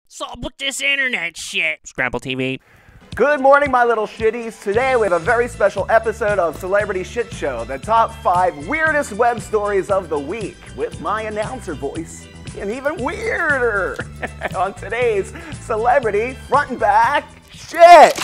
What's up with this internet shit? Scrapple TV. Good morning, my little shitties. Today we have a very special episode of Celebrity Shit Show, the top 5 weirdest web stories of the week, with my announcer voice being even weirder. On today's Celebrity Front and Back Shit.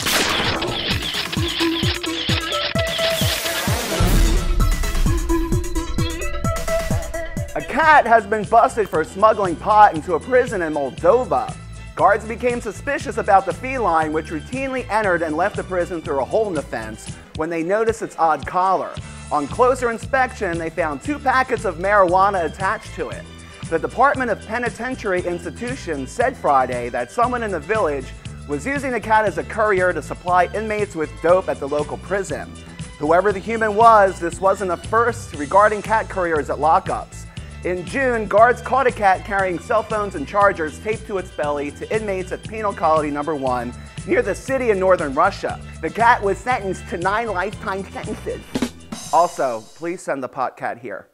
A cat has been busted for smuggling pot into a prison in Moldova. Guards became suspicious about the feline, which routinely entered and left the prison through a hole in the fence, when they noticed its odd collar. On closer inspection, they found 2 packets of marijuana attached to it. The Department of Penitentiary Institutions said Friday that someone in the village was using the cat as a courier to supply inmates with dope at the local prison. Whoever the human was, this wasn't a first regarding cat couriers at lockups. In June, guards caught a cat carrying cell phones and chargers taped to its belly to inmates at Penal Colony No. 1 near the city in northern Russia. The cat was sentenced to 9 lifetime sentences. Also, please send the pot cat here.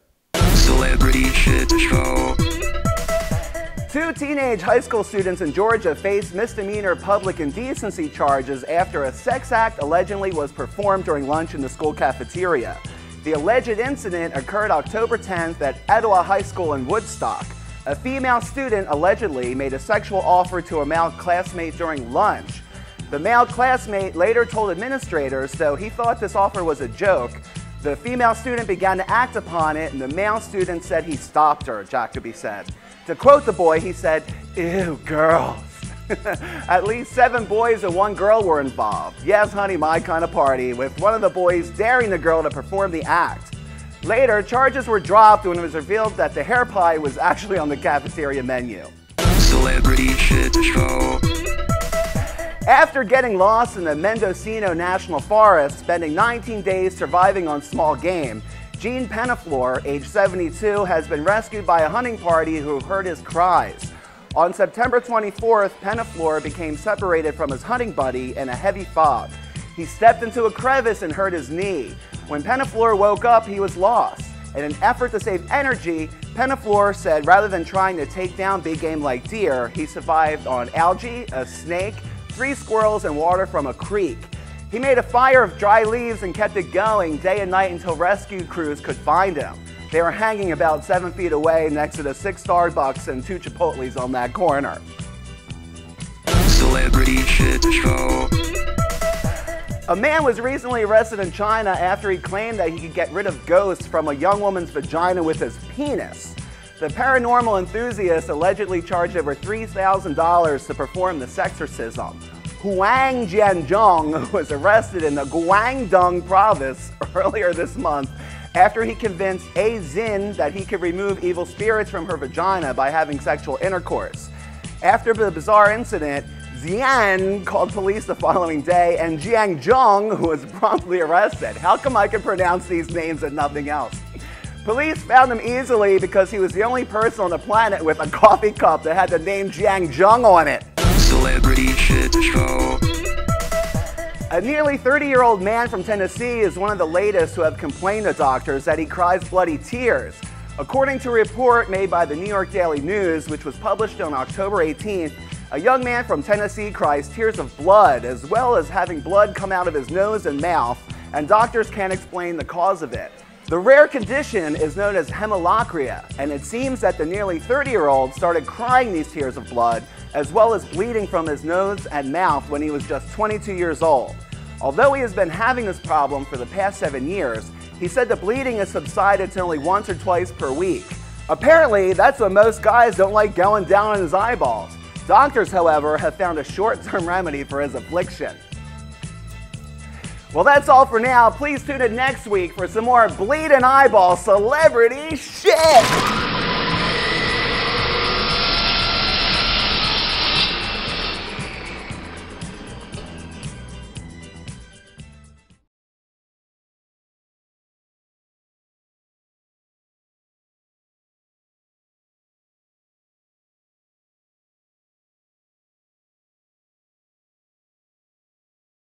Celebrity Shit Show. 2 teenage high school students in Georgia faced misdemeanor public indecency charges after a sex act allegedly was performed during lunch in the school cafeteria. The alleged incident occurred October 10th at Etowah High School in Woodstock. A female student allegedly made a sexual offer to a male classmate during lunch. The male classmate later told administrators, though he thought this offer was a joke, the female student began to act upon it, and the male student said he stopped her, Jacoby said. To quote the boy, he said, "Ew, girls." At least 7 boys and 1 girl were involved. Yes, honey, my kind of party, with one of the boys daring the girl to perform the act. Later, charges were dropped when it was revealed that the hair pie was actually on the cafeteria menu. Celebrity Shit Show. After getting lost in the Mendocino National Forest, spending 19 days surviving on small game, Gene Penaflor, age 72, has been rescued by a hunting party who heard his cries. On September 24th, Penaflor became separated from his hunting buddy in a heavy fog. He stepped into a crevice and hurt his knee. When Penaflor woke up, he was lost. In an effort to save energy, Penaflor said rather than trying to take down big game like deer, he survived on algae, a snake, 3 squirrels, and water from a creek. He made a fire of dry leaves and kept it going day and night until rescue crews could find him. They were hanging about 7 feet away next to the 6 Starbucks and 2 Chipotles on that corner. Celebrity Shit Show. A man was recently arrested in China after he claimed that he could get rid of ghosts from a young woman's vagina with his penis. The paranormal enthusiast allegedly charged over $3,000 to perform the exorcism. Huang Jianzhong was arrested in the Guangdong province earlier this month after he convinced A. Zin that he could remove evil spirits from her vagina by having sexual intercourse. After the bizarre incident, Xian called police the following day, and Jianzhong was promptly arrested. How come I can pronounce these names and nothing else? Police found him easily because he was the only person on the planet with a coffee cup that had the name Jianzhong on it. Celebrity Shit Show. A nearly 30-year-old man from Tennessee is one of the latest who have complained to doctors that he cries bloody tears. According to a report made by the New York Daily News, which was published on October 18th, a young man from Tennessee cries tears of blood, as well as having blood come out of his nose and mouth, and doctors can't explain the cause of it. The rare condition is known as hemolacria, and it seems that the nearly 30-year-old started crying these tears of blood, as well as bleeding from his nose and mouth when he was just 22 years old. Although he has been having this problem for the past 7 years, he said the bleeding has subsided to only once or twice per week. Apparently, that's what most guys don't like going down on his eyeballs. Doctors, however, have found a short-term remedy for his affliction. Well, that's all for now. Please tune in next week for some more bleeding eyeball celebrity shit!